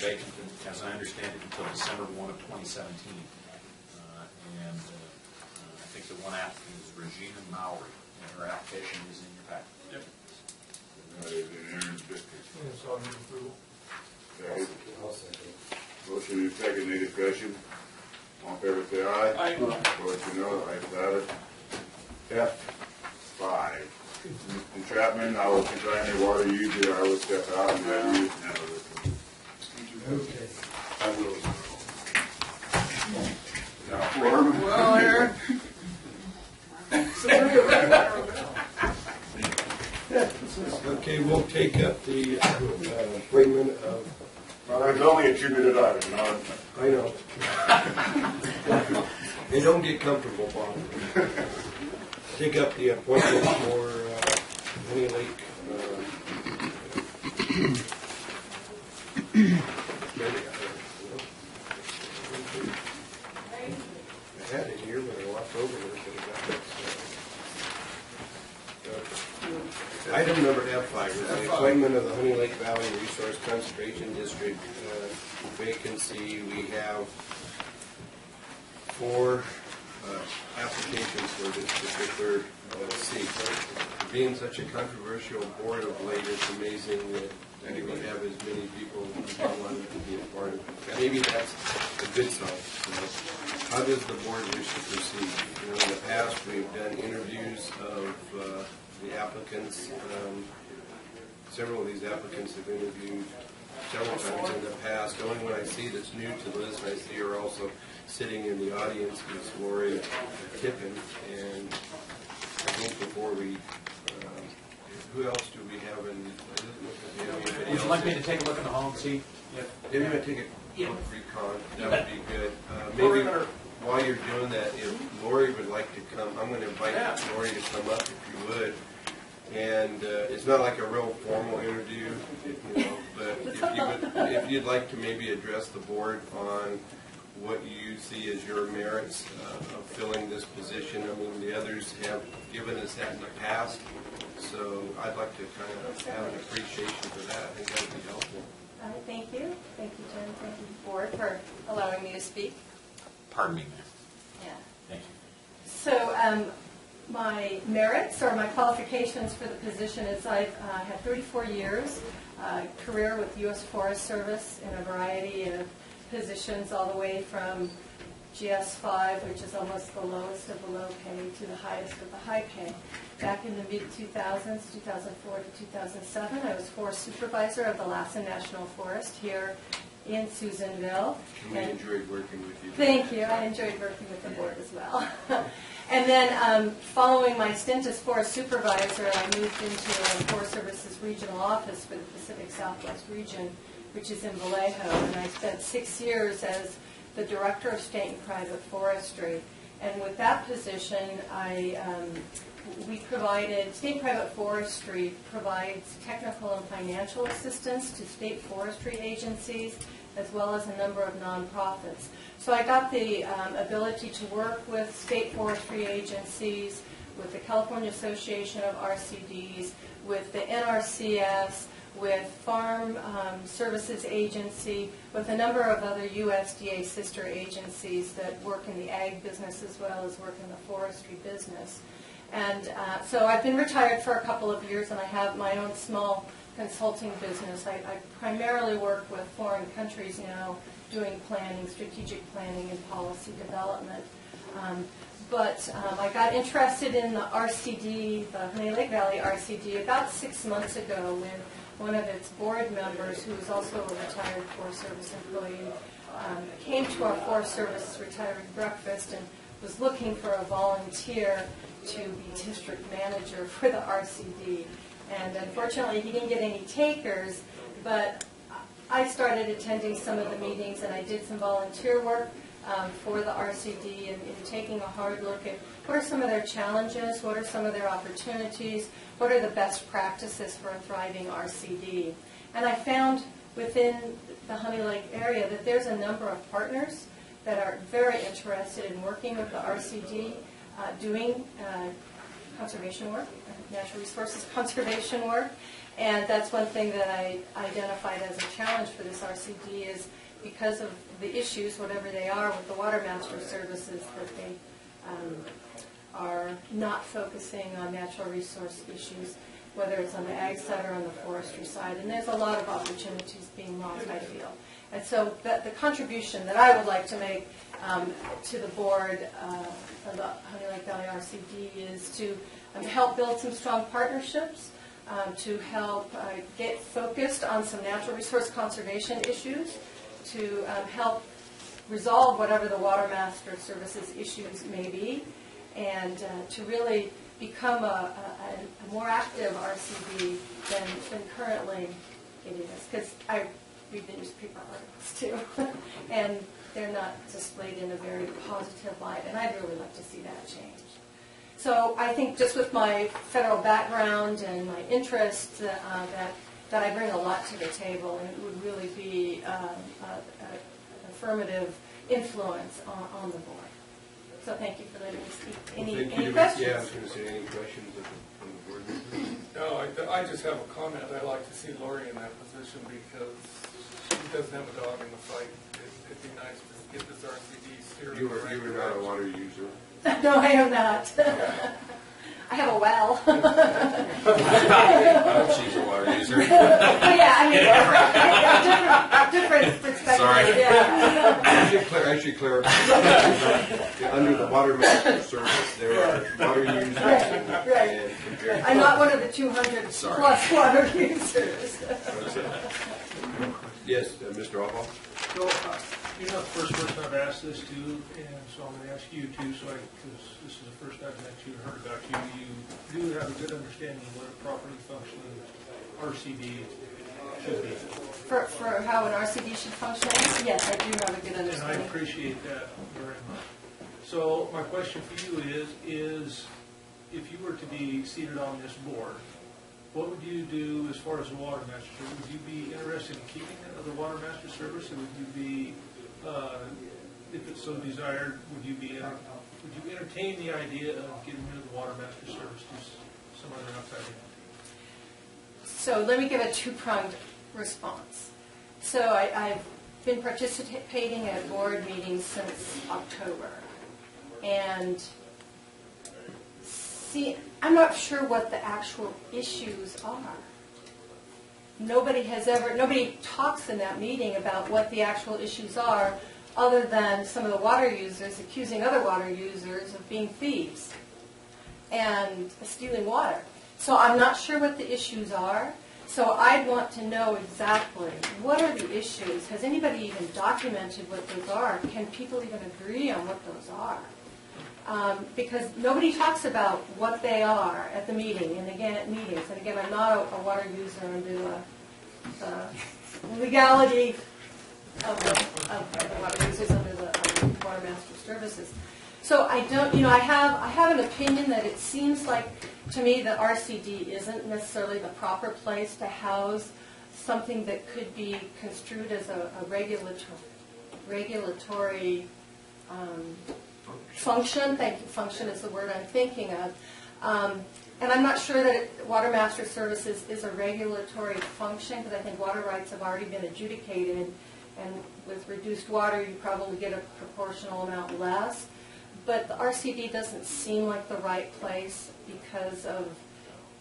vacant, as I understand it, until December 1 of 2017. And I think the one applicant is Regina Mowry, and her application is in your packet. Yep. Is in Aaron's district. Yes, I'll move approval. Okay. Motion and second, any discussion? All in favor, say aye. Aye. Opposed, say no. Ayes have it. F5. Entrapment, I will consign any water used, or I will step out and have you handle this. Okay. I will. Well, Aaron. Okay, we'll take up the appointment of, Well, it's only a 2-minute item, not. I know. They don't get comfortable, Bob. Take up the appointment for Honey Lake. I had it here, but I walked over there. Item number F5 is the appointment of the Honey Lake Valley Resource Conservation District vacancy. We have 4 applications for this particular seat. Being such a controversial board of late, it's amazing that we have as many people who want to be a part of it. Maybe that's a good sign. How does the board wish to proceed? In the past, we've done interviews of the applicants. Several of these applicants have interviewed several times in the past. The only one I see that's new to this, and I see her also sitting in the audience, is Lori Tippin. And I think before we, who else do we have in? Would you like me to take a look in the hall and see? If you want to take a look recon, that would be good. Maybe while you're doing that, if Lori would like to come, I'm going to invite Lori to come up if you would. And it's not like a real formal interview, but if you'd like to maybe address the board on what you see as your merits of filling this position. I mean, the others have given us that in the past, so I'd like to kind of have an appreciation for that. I think that would be helpful. Thank you. Thank you, Jen. Thank you, board, for allowing me to speak. Pardon me, ma'am. Yeah. Thank you. So my merits or my qualifications for the position is I've had 34 years career with U.S. Forest Service in a variety of positions, all the way from GS5, which is almost the lowest of the low pay, to the highest of the high pay. Back in the mid-2000s, 2004 to 2007, I was forest supervisor of the Lassen National Forest here in Susanville. We enjoyed working with you. Thank you. I enjoyed working with the board as well. And then following my stint as forest supervisor, I moved into Forest Service's regional office for the Pacific Southwest region, which is in Vallejo. And I spent 6 years as the Director of State and Private Forestry. And with that position, we provided, State Private Forestry provides technical and financial assistance to state forestry agencies, as well as a number of nonprofits. So I got the ability to work with state forestry agencies, with the California Association of RCDs, with the NRCS, with Farm Services Agency, with a number of other USDA sister agencies that work in the ag business as well as work in the forestry business. And so I've been retired for a couple of years, and I have my own small consulting business. I primarily work with foreign countries now, doing planning, strategic planning, and policy development. But I got interested in the RCD, the Honey Lake Valley RCD, about 6 months ago, when one of its board members, who was also a retired Forest Service employee, came to our Forest Service retiree breakfast and was looking for a volunteer to be district manager for the RCD. And unfortunately, he didn't get any takers, but I started attending some of the meetings, and I did some volunteer work for the RCD and taking a hard look at what are some of their challenges, what are some of their opportunities, what are the best practices for a thriving RCD. And I found within the Honey Lake area that there's a number of partners that are very interested in working with the RCD, doing conservation work, natural resources conservation work, And that's one thing that I identified as a challenge for this RCD is because of the issues, whatever they are, with the water master services, that they are not focusing on natural resource issues, whether it's on the ag side or on the forestry side. And there's a lot of opportunities being lost, I feel. And so the contribution that I would like to make to the board of the Honey Lake Valley RCD is to help build some strong partnerships, to help get focused on some natural resource conservation issues, to help resolve whatever the water master services issues may be, and to really become a more active RCD than currently it is. Because I read the newspaper articles too, and they're not displayed in a very positive light, and I'd really like to see that change. So I think just with my federal background and my interests, that I bring a lot to the table, and it would really be an affirmative influence on the board. So thank you for letting me speak. Any questions? Yeah, I was going to say, any questions from the board members? No, I just have a comment. I'd like to see Lori in that position because she doesn't have a dog in the fight. It'd be nice to get this RCD steered. You were not a water user. No, I am not. I have a well. She's a water user. But yeah, I mean, different perspective. Sorry. Yeah. I should clarify. Under the water master service, there are water users Right. and compared. I'm not one of the 200 plus water users. Yes, Mr. Albaugh? So, you're not the first person I've asked this to, and so I'm going to ask you too, because this is the first I've met you and heard about you. You do have a good understanding of what a properly functioning RCD should be. For how an RCD should function? Yes, I do have a good And I understanding. appreciate that very much. So my question for you is if you were to be seated on this board, what would you do as far as the water master service? Would you be interested in keeping the water master service, or would you be, if it's so desired, would you entertain the idea of getting rid of the water master service to some other outside entity? So let me give a two-pronged response. So I've been participating at board meetings since October, and see, I'm not sure what the actual issues are. Nobody talks in that meeting about what the actual issues are, other than some of the water users accusing other water users of being thieves and stealing water. So I'm not sure what the issues are. So I'd want to know exactly what are the issues. Has anybody even documented what those are? Can people even agree on what those are? Because nobody talks about what they are at the meeting, and again at meetings. And again, I'm not a water user under the legality of the water users under the water master services. So I don't, I have an opinion that it seems like to me that RCD isn't necessarily the proper place to house something that could be construed as a regulatory function. Thank you. Function is the word I'm thinking of. And I'm not sure that water master services is a regulatory function, because I think water rights have already been adjudicated, and with reduced water you probably get a proportional amount less. But the RCD doesn't seem like the right place because of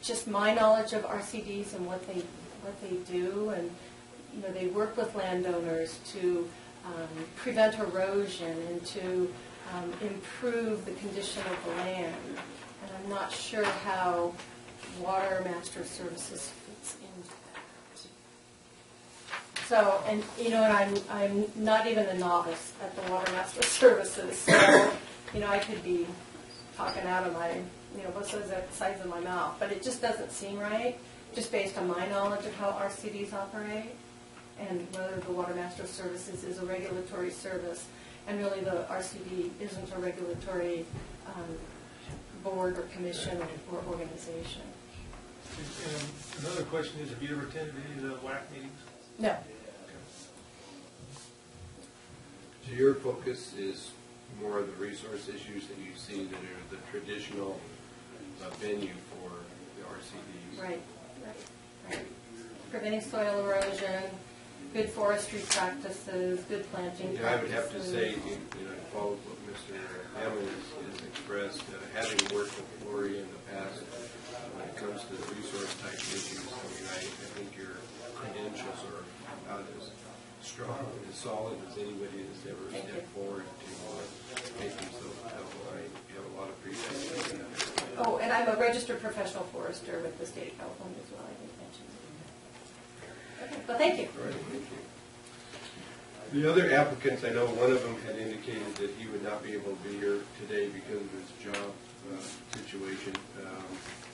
just my knowledge of RCDs and what they do, and they work with landowners to prevent erosion and to improve the condition of the land. And I'm not sure how water master services fits into that. So, and I'm not even a novice at the water master services, so I could be talking out of my both sides of my mouth, but it just doesn't seem right, just based on my knowledge of how RCDs operate and whether the water master services is a regulatory service. And really, the RCD isn't a regulatory board or commission or organization. And another question is, have you ever attended any of the WAC meetings? No. So your focus is more of the resource issues that you see that are the traditional venue for the RCDs. Right. right? Preventing soil erosion, good forestry practices, good planting Yeah, I would have to practices. say, you know, to follow what Mr. Hammond has expressed, having worked with Lori in the past, when it comes to the resource type issues, I mean, I think your credentials are about as strong and as solid as anybody has ever stepped forward to make themselves available. I have a lot of appreciation for that. Oh, and I'm a registered professional forester with the state of California as well, I didn't mention. Okay, well, thank you. All right, thank you. The other applicants, I know one of them had indicated that he would not be able to be here today because of his job situation.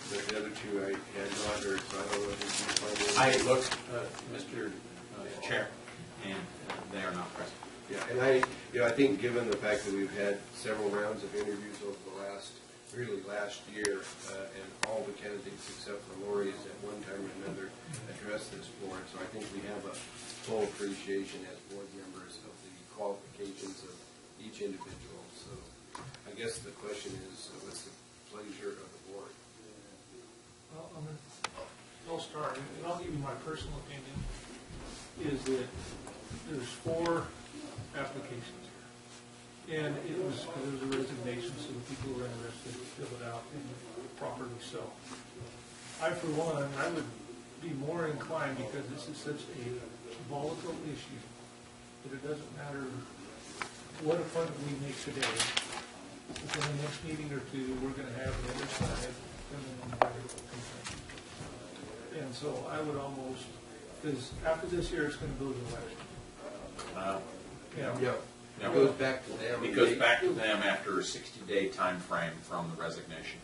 But the other two I had not heard, so I don't know if you can find it. I looked, Mr. Chair, and they are not present. Yeah, and I think given the fact that we've had several rounds of interviews over the last year, and all the candidates except for Lori has at one time or another addressed this board, so I think we have a full appreciation as board members of the qualifications of each individual. So I guess the question is, what's the pleasure of the board? Well, I'll start, and I'll give you my personal opinion, is that there's 4 applications here. And it was a resignation, so the people who are interested fill it out and properly so. I, for one, I would be more inclined, because this is such a volatile issue, that it doesn't matter what appointment we make today, within the next meeting or two, we're gonna have the other side come in and have a complaint. And so I would almost, because after this year, it's gonna go to election. Yeah. It goes back to them. It goes back to them after a 60-day time frame from the resignation.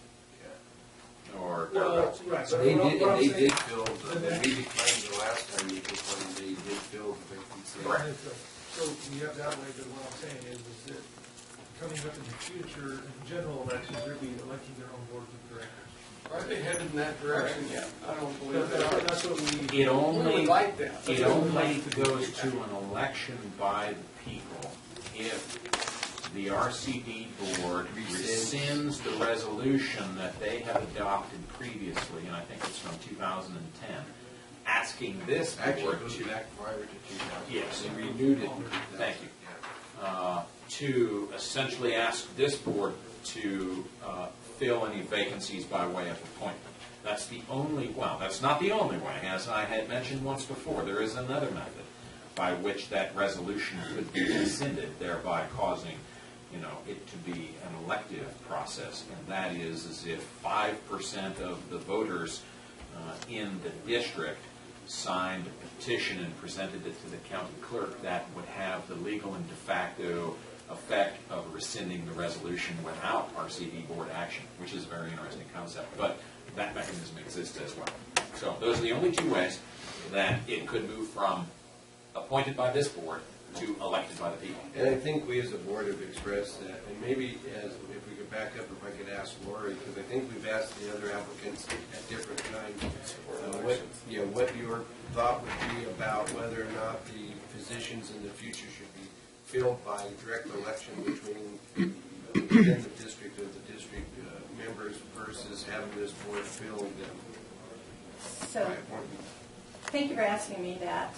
Or Well, right. but They what did, I'm and they saying- did fill, when we declined the last time you complained, they did fill the vacancy. Correct. So you have that way, but what I'm saying is that coming up in the future, in general elections, they'll be electing their own boards of directors. Are they headed in that direction? Yeah. I don't believe that. That's what we. It only, We would like that. it only goes to an election by the people if the RCD board rescinds the resolution that they have adopted previously, and I think it's from 2010, asking this Actually, it board goes to, back prior to 2000. Yes. They renewed it in 2000. Thank you. To essentially ask this board to fill any vacancies by way of appointment. That's the only, well, that's not the only way. As I had mentioned once before, there is another method by which that resolution could be rescinded, thereby causing, it to be an elective process. And that is as if 5% of the voters in the district signed a petition and presented it to the county clerk, that would have the legal and de facto effect of rescinding the resolution without RCD board action, which is a very interesting concept, but that mechanism exists as well. So those are the only 2 ways that it could move from appointed by this board to elected by the people. And I think we as a board have expressed that, and maybe if we could back up, if I could ask Lori, because I think we've asked the other applicants at different times, what your thought would be about whether or not the positions in the future should be filled by direct election between within the district of the district members versus having this board fill them So, by appointment. thank you for asking me that.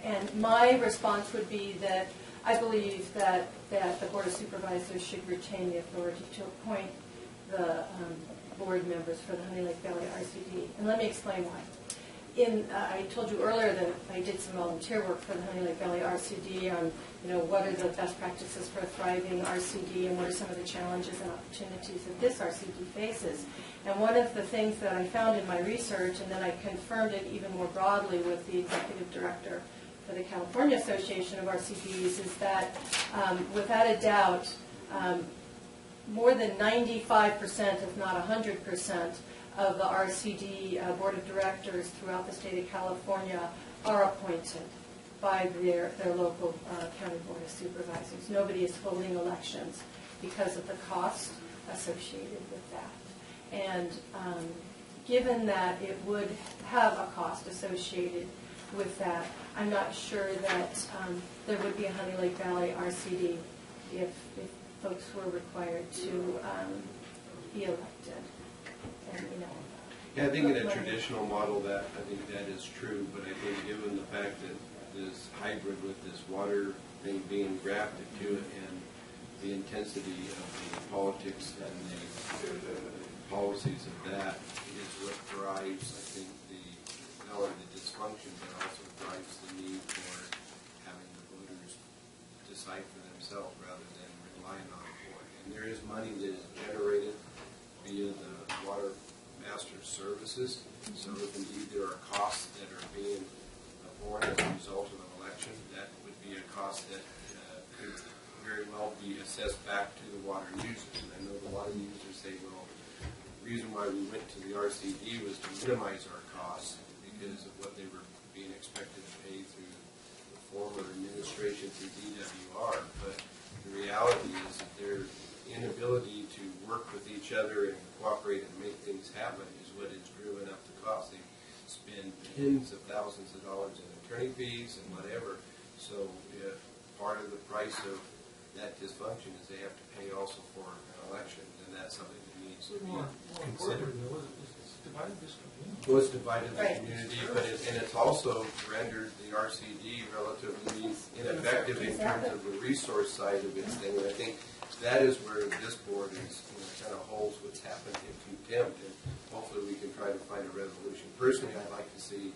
And my response would be that I believe that the Board of Supervisors should retain the authority to appoint the board members for the Honey Lake Valley RCD. And let me explain why. I told you earlier that I did some volunteer work for the Honey Lake Valley RCD on, what are the best practices for a thriving RCD and what are some of the challenges and opportunities that this RCD faces. And one of the things that I found in my research, and then I confirmed it even more broadly with the executive director for the California Association of RCDs, is that without a doubt, more than 95%, if not 100%, of the RCD Board of Directors throughout the state of California are appointed by their local county Board of Supervisors. Nobody is holding elections because of the cost associated with that. And given that it would have a cost associated with that, I'm not sure that there would be a Honey Lake Valley RCD if folks were required to be elected. And Yeah, I think in a traditional model that, I think that is true, but I think given the fact that this hybrid with this water thing being grafted to it and the intensity of the politics and the policies of that is what drives, I think, not only the dysfunction, but also drives the need for having the voters decide for themselves rather than relying on it for it. And there is money that is generated via the water master services. So if indeed there are costs that are being borne as a result of an election, that would be a cost that could very well be assessed back to the water users. And I know the water users say, well, the reason why we went to the RCD was to minimize our costs because of what they were being expected to pay through the former administration through DWR. But the reality is that their inability to work with each other and cooperate and make things happen is what has driven up the cost. They spend tens of thousands of dollars in attorney fees and whatever. So if part of the price of that dysfunction is they have to pay also for an election, then that's something that needs to be considered. It's divided this community. Well, it's divided the Right. community, but and it's also rendered the RCD relatively ineffective in terms of the resource side of its thing. And I think that is where this board is, kind of holds what's happened in contempt, and hopefully we can try to find a resolution. Personally, I'd like to see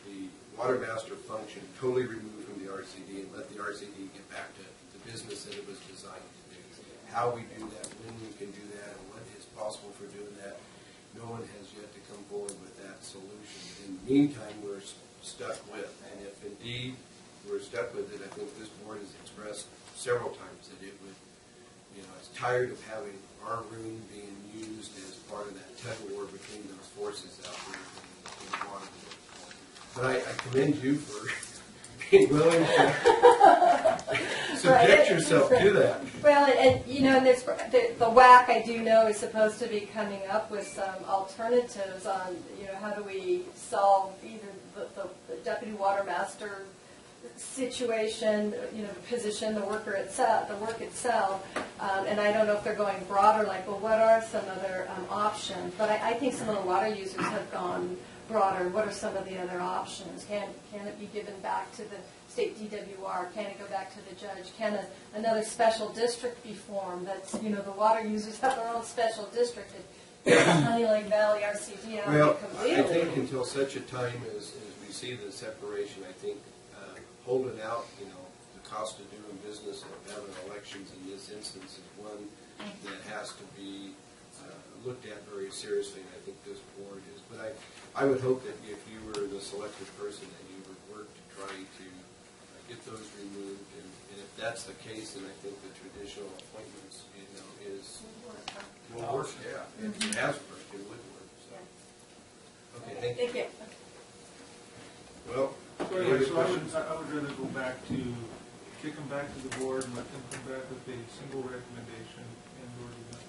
the water master function totally removed from the RCD and let the RCD get back to the business that it was designed to do. How we do that, when we can do that, and what is possible for doing that, no one has yet to come forward with that solution. In the meantime, we're stuck with, and if indeed we're stuck with it, I think this board has expressed several times that it would, it's tired of having our room being used as part of that tug of war between those forces out there in the water. But I commend you for being willing to subject yourself to that. Well, and there's the WAC, I do know, is supposed to be coming up with some alternatives on, how do we solve either the deputy water master situation, position, the work itself, and I don't know if they're going broader, like, well, what are some other options? But I think some of the water users have gone broader. What are some of the other options? Can it be given back to the state DWR? Can it go back to the judge? Can another special district be formed? That's, the water users have their own special district. Honey Lake Valley RCD, Well, completely. I think until such a time as we see the separation, I think holding out, the cost of doing business and having elections in this instance is one that has to be looked at very seriously, and I think this board is. But I would hope that if you were the selected person, that you would work to try to get those removed, and if that's the case, then I think the traditional appointments, will work. Yeah, it has worked. It would work. So. Okay, thank you. Well, So anyway, I would rather go back to, kick them back to the board and let them come back with a single recommendation and or do that.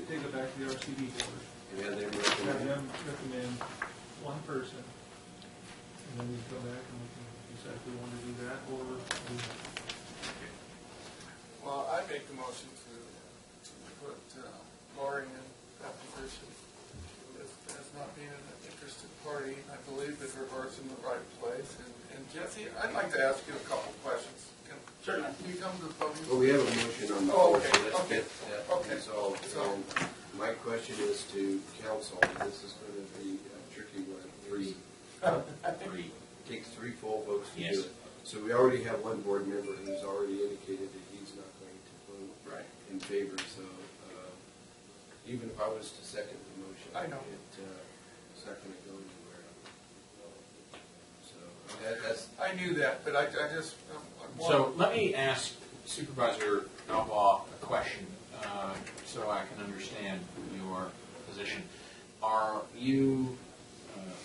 Take it back to the RCD board. and have them Have recommend. them recommend one person, and then we come back and we can decide if we want to do that or do that. Well, I make the motion to put Lori in that position as not being an interested party. I believe that her heart's in the right place. And Jesse, I'd like to ask you a couple questions. Can you come to the podium? Well, we have a motion on the Oh, floor, okay, so let's okay, get that resolved. So- And my question is to council, and this is going to be a tricky one. Three. Takes 3 full votes to Yes. do it. So we already have one board member who's already indicated that he's not going to vote in favor. So even if I was to second the motion, I know. it's not going to go anywhere. So that's. I knew that, but I just. So let me ask Supervisor Albaugh a question so I can understand your position. Are you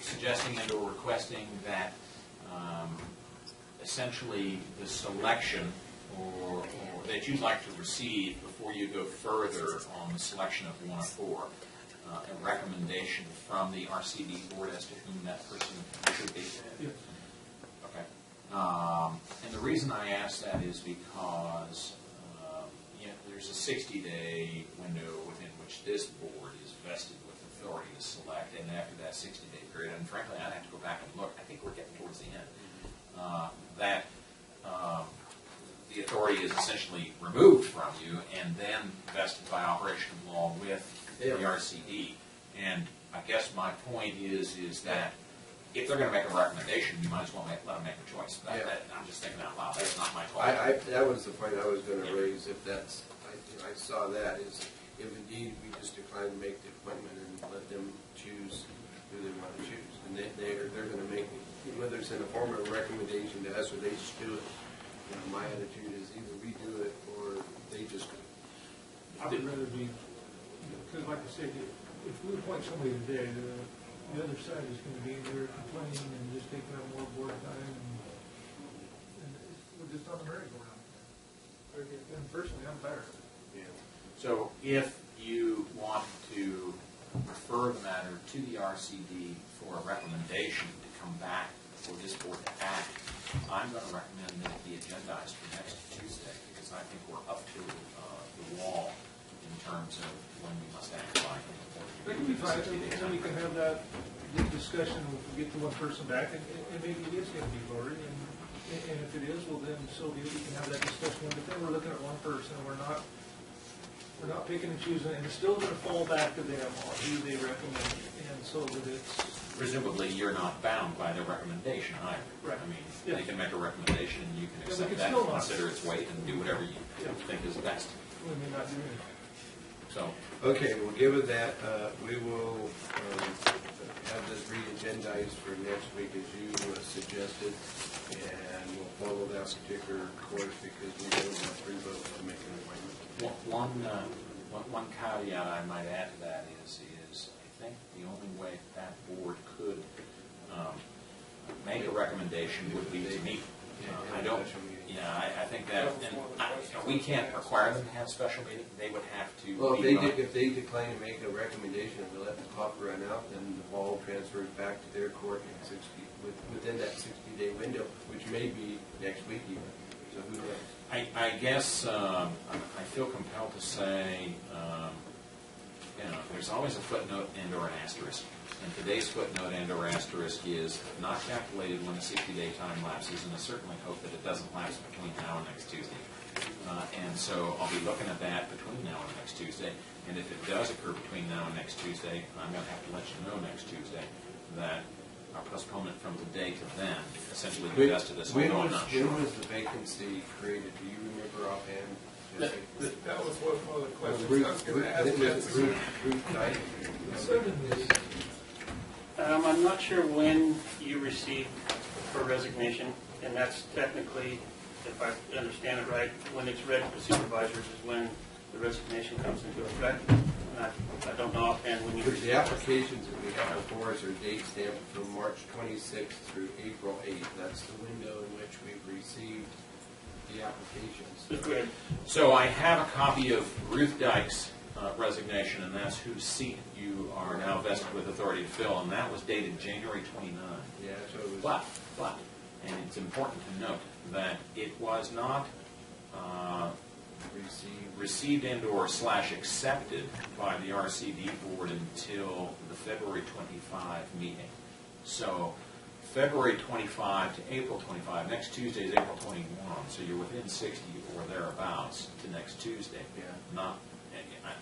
suggesting and or requesting that essentially the selection or that you'd like to receive before you go further on the selection of 1 of 4, a recommendation from the RCD board as to whom that person should be? Yes. Okay. And the reason I ask that is because there's a 60-day window within which this board is vested with authority to select, and after that 60-day period, and frankly, I'd have to go back and look, I think we're getting towards the end, the authority is essentially removed from you and then vested by operation of law with the RCD. And I guess my point is that if they're going to make a recommendation, you might as well let them make a choice. I'm just thinking out loud. That's not my call. That was the point I was going to raise. If that's, I saw that is if indeed we just decline to make the appointment and let them choose who they want to choose, and they're going to make, whether it's in the form of a recommendation to us or they just do it. You know, my attitude is either we do it or they just do it. I would rather be, because like I said, if we appoint somebody today, the other side is going to be there complaining and just taking up more board time, and we're just on the merry-go-round. And personally, I'm tired of it. Yeah. So if you want to refer the matter to the RCD for a recommendation to come back for this board to act, I'm going to recommend that it be agendized for next Tuesday, because I think we're up to the wall in terms of when we must act by. Then we can have that discussion, we get to one person back, and maybe it is going to be Lori, and if it is, well then, so be it, we can have that discussion, but then we're looking at one person, and we're not picking and choosing, and it's still going to fall back to them on who they recommend, and so that it's... Presumably, you're not bound by their recommendation either. Right. I mean, Yeah. they can make a recommendation, and you can Yeah, we accept can that, still not. consider its weight, and do whatever you think is best. We may not do anything. So, Okay, well, given that, we will have this re-agendized for next week as you suggested, and we'll follow that particular course because we don't have 3 votes to make an appointment. one caveat I might add to that is I think the only way that board could make a recommendation would be to meet. I don't. Yeah, I think that, and we can't require them to have a special meeting. They would have to. Well, if they decline to make a recommendation and we let the clock run out, then the ball transfers back to their court in within that 60-day window, which may be next week even. So who knows? I guess I feel compelled to say, there's always a footnote and or an asterisk. And today's footnote and or asterisk is not calculated when the 60-day time lapses, and I certainly hope that it doesn't lapse between now and next Tuesday. And so I'll be looking at that between now and next Tuesday. And if it does occur between now and next Tuesday, I'm going to have to let you know next Tuesday that our postponement from today to then essentially divested us. When was the vacancy created? Do you remember offhand? That was one of the questions I was going to ask. Ruth died. I'm not sure when you received her resignation, and that's technically, if I understand it right, when it's read to the supervisors is when the resignation comes into effect. And I don't know offhand when you The received it. applications that we have before us are date stamped from March 26th through April 8th. That's the window in which we've received the applications. Good. So I have a copy of Ruth Dyke's resignation, and that's whose seat you are now vested with authority to fill, and that was dated January 29. Yeah, so it was. But, and it's important to note that it was not received and or / accepted by the RCD board until the February 25 meeting. So February 25 to April 25, next Tuesday is April 21, so you're within 60 or thereabouts to next Tuesday. Yeah. Not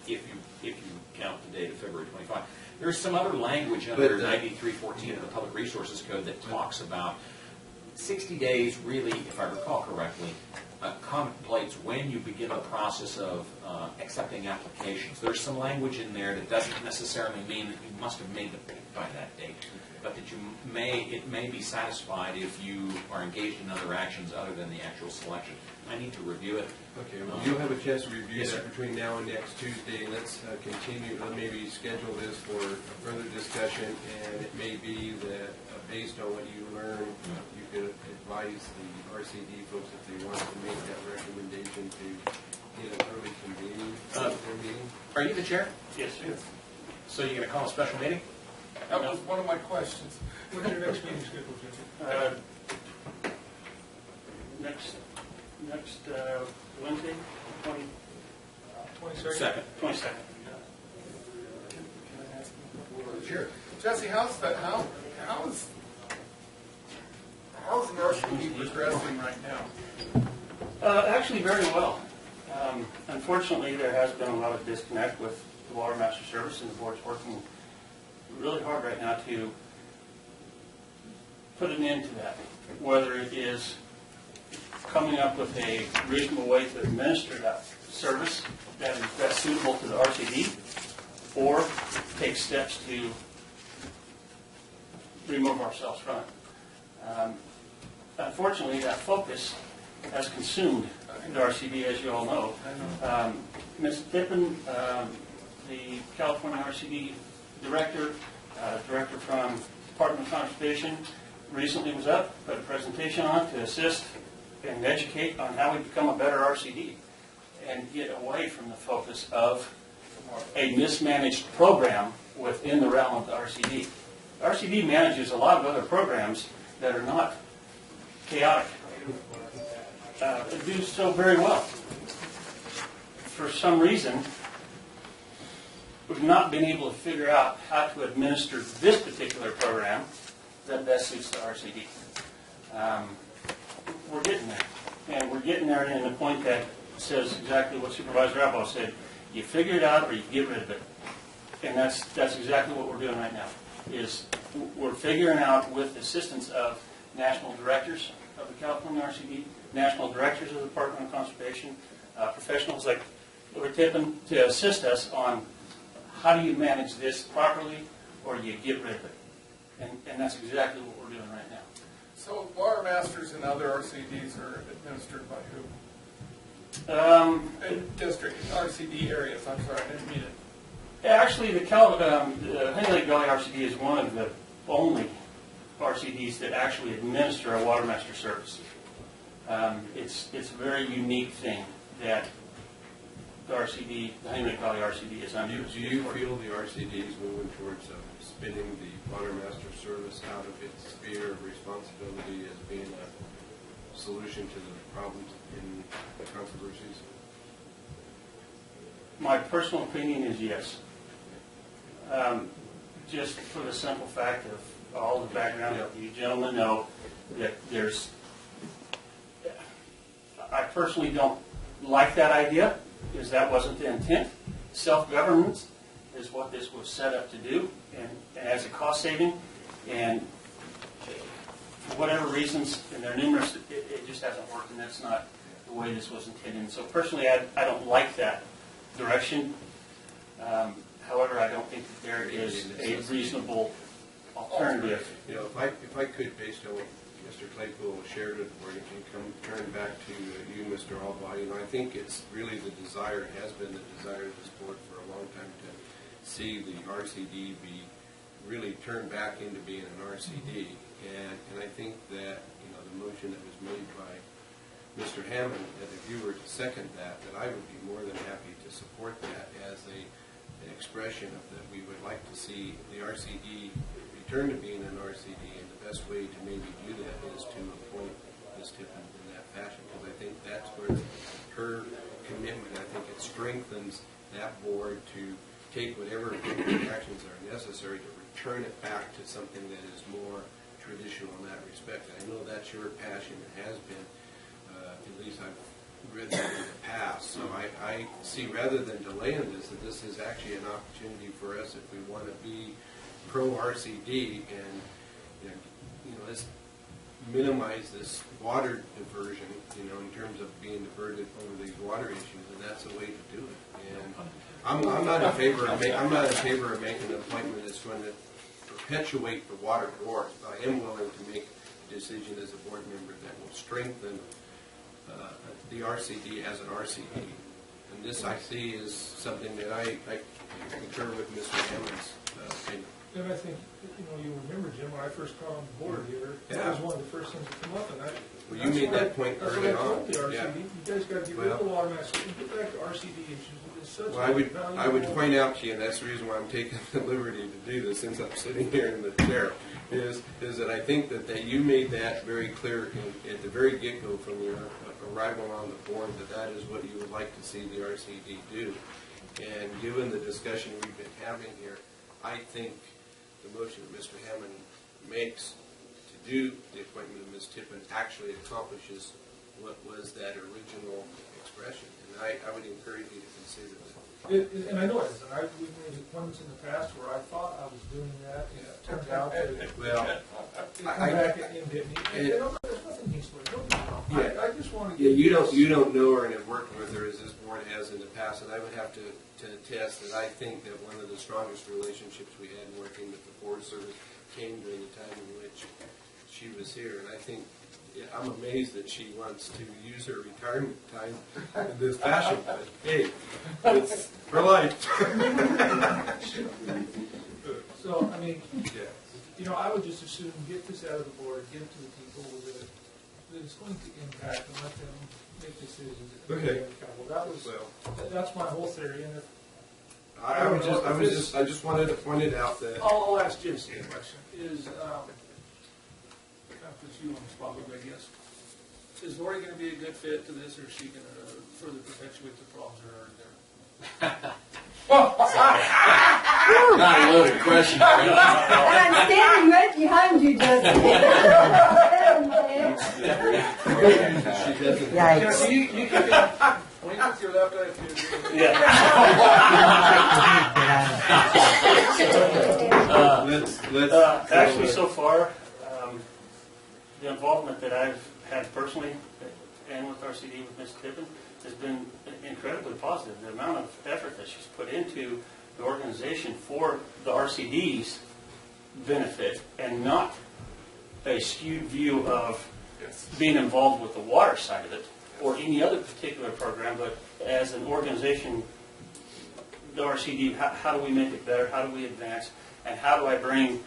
if you count the date of February 25. There's some other language under 9314 of the Public Resources Code that talks about 60 days, really, if I recall correctly, contemplates when you begin the process of accepting applications. There's some language in there that doesn't necessarily mean that you must have made the pick by that date, but that it may be satisfied if you are engaged in other actions other than the actual selection. I need to review it. Okay, well, you'll have a chance to review Yes, that sir. between now and next Tuesday. Let's continue, maybe schedule this for a further discussion, and it may be that based on what you learn, you could advise the RCD folks if they want to make that recommendation to get an early convening of their meeting. Are you the chair? Yes, sir. So you're going to call a special meeting? That was one of my questions. When's your next meeting scheduled, Jim? Next Wednesday, 20. RCD progressing right now? Actually, very well. Unfortunately, there has been a lot of disconnect with the Water Master Service, and the board's working really hard right now to put an end to that. Whether it is coming up with a reasonable way to administer that service that is best suitable to the RCD, or take steps to remove ourselves from it. Unfortunately, that focus has consumed the RCD, as you all know. Ms. Tippin, the California RCD director, director from Department of Conservation, recently was up, put a presentation on to assist and educate on how we become a better RCD and get away from the focus of a mismanaged program within the realm of the RCD. The RCD manages a lot of other programs that are not chaotic. They do so very well. For some reason, we've not been able to figure out how to administer this particular program that best suits the RCD. We're getting there. And we're getting there in the point that says exactly what Supervisor Abbo said. You figure it out or you get rid of it. And that's exactly what we're doing right now, is we're figuring out, with the assistance of national directors of the California RCD, national directors of the Department of Conservation, professionals like Lord Tippin, to assist us on how do you manage this properly or you get rid of it. And that's exactly what we're doing right now. So water masters and other RCDs are administered by who? District, RCD areas, I'm sorry, I didn't mean it. Actually, the Honey Lake Valley RCD is one of the only RCDs that actually administer a water master service. It's a very unique thing that the RCD, the Honey Lake Valley RCD is under. Do you feel the RCD is moving towards spinning the water master service out of its sphere of responsibility as being a solution to the problems in the controversies? My personal opinion is yes. Just for the simple fact of all the background that you gentlemen know, that there's, I personally don't like that idea, because that wasn't the intent. Self-governance is what this was set up to do, and as a cost saving, and for whatever reasons, and there are numerous, it just hasn't worked, and that's not the way this was intended. And so personally, I don't like that direction. However, I don't think that there is a reasonable alternative. You know, if I could, based on what Mr. Claypool shared it, or you can turn back to you, Mr. Alba, you know, I think it's really the desire, has been the desire of this board for a long time to see the RCD be really turned back into being an RCD. And I think that, you know, the motion that was made by Mr. Hammond, that if you were to second that I would be more than happy to support that as an expression of that we would like to see the RCD return to being an RCD, and the best way to maybe do that is to appoint Ms. Tippin in that fashion, because I think that's where her commitment, I think it strengthens that board to take whatever actions are necessary to return it back to something that is more traditional in that respect. I know that's your passion, it has been, at least I've read that in the past. So I see, rather than delaying this, that this is actually an opportunity for us if we want to be pro-RCD and, you know, let's minimize this water diversion, you know, in terms of being diverted over these water issues, and that's the way to do it. And I'm not in favor of making an appointment that's going to perpetuate the water wars, but I am willing to make a decision as a board member that will strengthen the RCD as an RCD. And this I see is something that I concur with Mr. Hammond's opinion. And I think, you know, you remember, Jim, when I first got on the board here, that was one of the first things that come up, and well, you made that point early on. That's what I told the RCD. You guys got to get rid of the water master and get back to RCD issues. It's such Well, I would point out to you, and that's the reason why I'm taking the liberty to do this, since I'm sitting here in the chair, is that I think that you made that very clear at the very get-go from your arrival on the board, that is what you would like to see the RCD do. And given the discussion we've been having here, I think the motion that Mr. Hammond makes to do the appointment of Ms. Tippin actually accomplishes what was that original expression. And I would encourage you to consider that. And I know it is, and we've made appointments in the past where I thought I was doing that, and it turned out that it Well, come back and bit me. And there's nothing against her. Don't get me wrong. Yeah. I just want to yeah, get you don't know her and have worked with her as this board has in the past, and I would have to attest that I think that one of the strongest relationships we had in working with the Forest Service came during the time in which she was here, and I think I'm amazed that she wants to use her retirement time in this fashion, but hey, it's her life. So, I mean, Yeah. I would just as soon get this out of the board, get it to the people that it's going to impact and let them make decisions. Okay. That's my whole theory, and if I just wanted to point it out that I'll ask Jesse a question. Puts you on the spot, I guess. Is Lori going to be a good fit to this, or is she going to further perpetuate the problems that are there? Not a loaded question. And I'm standing right behind you, Justin. she doesn't. Yeah, you can point with your left eye if you Let's Actually, so far, the involvement that I've had personally and with RCD with Ms. Tippin has been incredibly positive. The amount of effort that she's put into the organization for the RCD's benefit, and not a skewed view of being involved with the water side of it or any other particular program, but as an organization, the RCD, how do we make it better? How do we advance? And how do I bring,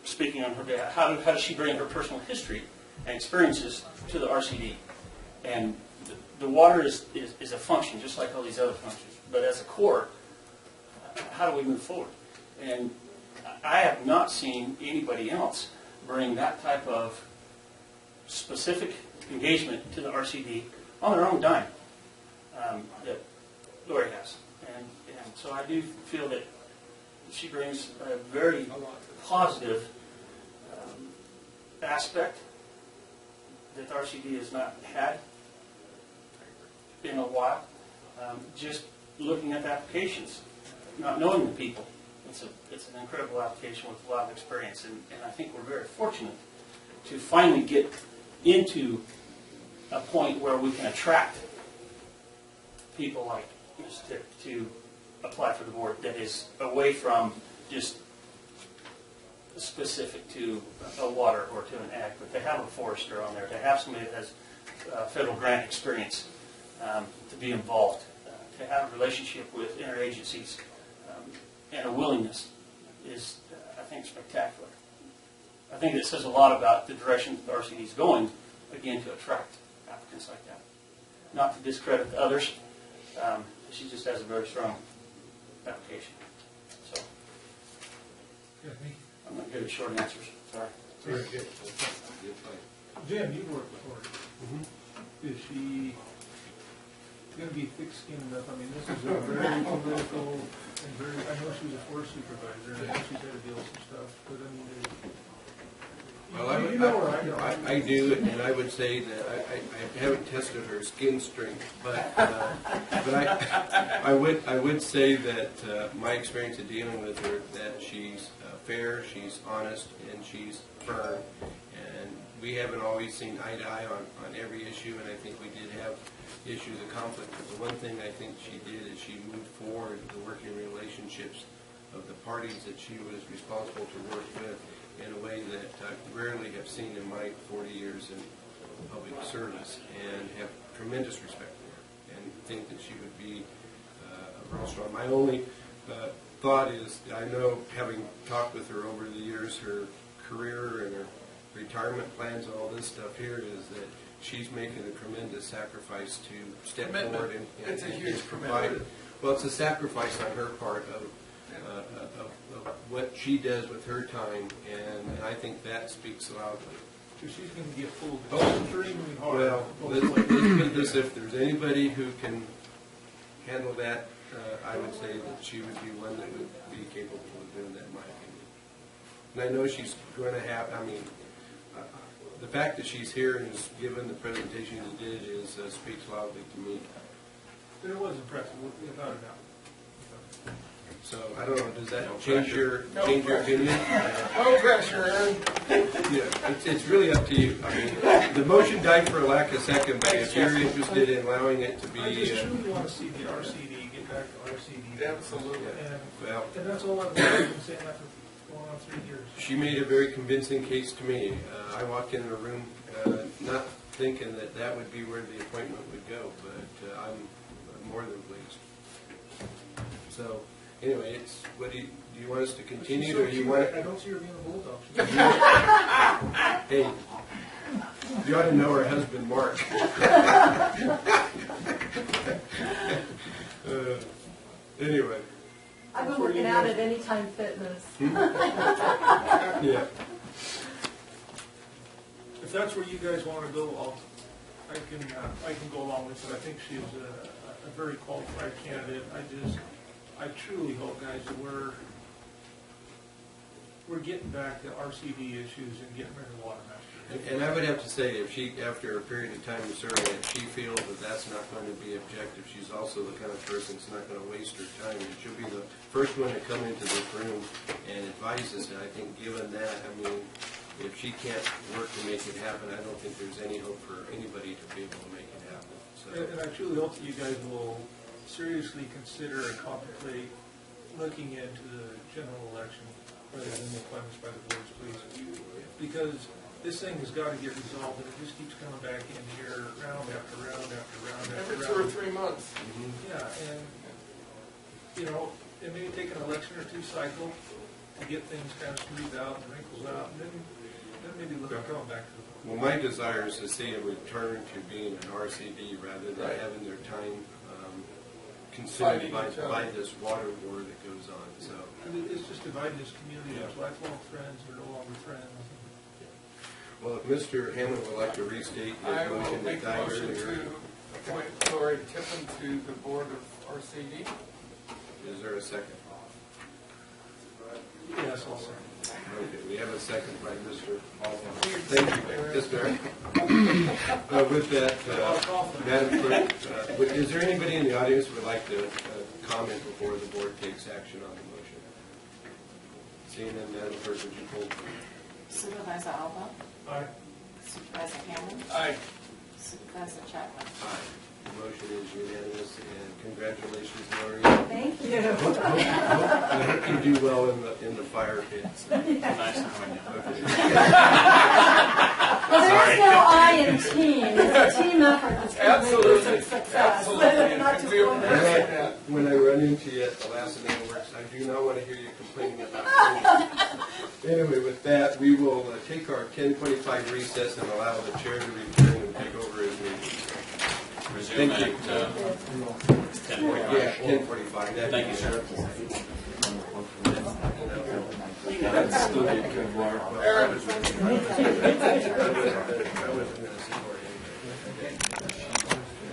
speaking on her behalf, how does she bring her personal history and experiences to the RCD? And the water is a function, just like all these other functions. But as a core, how do we move forward? And I have not seen anybody else bring that type of specific engagement to the RCD on their own dime that Lori has. And so I do feel that she brings a very positive aspect that the RCD has not had in a while. Just looking at the applications, not knowing the people, it's an incredible application with a lot of experience, and I think we're very fortunate to finally get into a point where we can attract people like Ms. Tipp to apply for the board that is away from just specific to a water or to an ag, but to have a forester on there, to have somebody that has federal grant experience, to be involved, to have a relationship with interagencies, and a willingness is, I think, spectacular. I think it says a lot about the direction the RCD is going, again, to attract applicants like that. Not to discredit the others, she just has a very strong application. So, I'm not good at short answers, sorry. Very good. Jim, you've worked with Lori. Is she going to be thick-skinned enough? I mean, this is a very political and very, I know she was a forest supervisor, and I know she's had to deal with some stuff, but I mean, Well, you know where I go. I do, and I would say that I haven't tested her skin strength, but I would say that my experience of dealing with her, that she's fair, she's honest, and she's firm. And we haven't always seen eye to eye on every issue, and I think we did have issues of conflict. But the one thing I think she did is she moved forward the working relationships of the parties that she was responsible to work with in a way that I rarely have seen in my 40 years in public service, and have tremendous respect for her and think that she would be real strong. My only thought is, I know, having talked with her over the years, her career and her retirement plans and all this stuff here, is that she's making a tremendous sacrifice to step Commitment. forward and It's a huge and provide. commitment. Well, it's a sacrifice on her part of what she does with her time, and I think that speaks loudly. So she's going to get pulled extremely hard. Well, let's put this, if there's anybody who can handle that, I would say that she would be one that would be capable of doing that, in my opinion. And I know she's going to have, I mean, the fact that she's here and has given the presentation she did is speaks loudly to me. But it was impressive, without a doubt. So I don't know, does that change your opinion? No pressure, Aaron. Yeah, it's really up to you. I mean, the motion died for a lack of second, but if you're interested in allowing it to be, I just truly want to see the RCD, get back to RCD. Absolutely. well, And that's all I've been saying after going on 3 years. she made a very convincing case to me. I walked in the room not thinking that that would be where the appointment would go, but I'm more than pleased. So, anyway, it's, what do you want us to continue, or you want? I don't see her being a bulldog. Hey, you ought to know her husband, Mark. Anyway, I've been working out at Anytime Fitness. yeah. If that's where you guys want to go, I can go along with it. I think she is a very qualified candidate. I truly hope, guys, that we're getting back to RCD issues and getting rid of water master. And I would have to say, if she, after a period of time of serving, if she feels that that's not going to be objective, she's also the kind of person that's not going to waste her time. And she'll be the first one to come into this room and advise us. And I think given that, I mean, if she can't work to make it happen, I don't think there's any hope for anybody to be able to make it happen. So. And I truly hope that you guys will seriously consider and contemplate looking into the general election rather than the appointments by the boards, please. Because this thing has got to get resolved, and it just keeps coming back in here, round after round after round after Every round. 2 or 3 months. Yeah, and, you know, it may take an election or two cycle to get things kind of smoothed out and wrinkles out, and then maybe look at coming back to the board. Well, my desire is to see a return to being an RCD rather than having their time consumed by this water war that goes on. So It's just dividing this community into lifelong friends or no longer friends. well, if Mr. Hammond would like to restate I his will motion that make a died motion earlier, to appoint Lori Tippin to the board of RCD. is there a second? Yes, I'll say. Okay, we have a second by Mr. Alton. Thank you, Yes, sir. With that, Madam Clerk, is there anybody in the audience who would like to comment before the board takes action on the motion? Seeing none, Madam Clerk, would you poll? Supervisor Alba? Aye. Supervisor Hammond? Aye. Supervisor Chapman? Aye. The motion is unanimous, and congratulations, Lori. Thank you. I hope you do well in the fire pits. Nice knowing you. Well, there is no I in team. It's a team effort that's going to make this a success. Absolutely. Not just We one appreciate person. that. When I run into you at the Lassen Works, I do not want to hear you complaining about things. Anyway, with that, we will take our 10:25 recess and allow the chair to return and take over his meeting. Resume Thank you. at 10:45. Yeah, 10:45. Thank you, sir. That's still a good work. Aaron. I wasn't going to support him.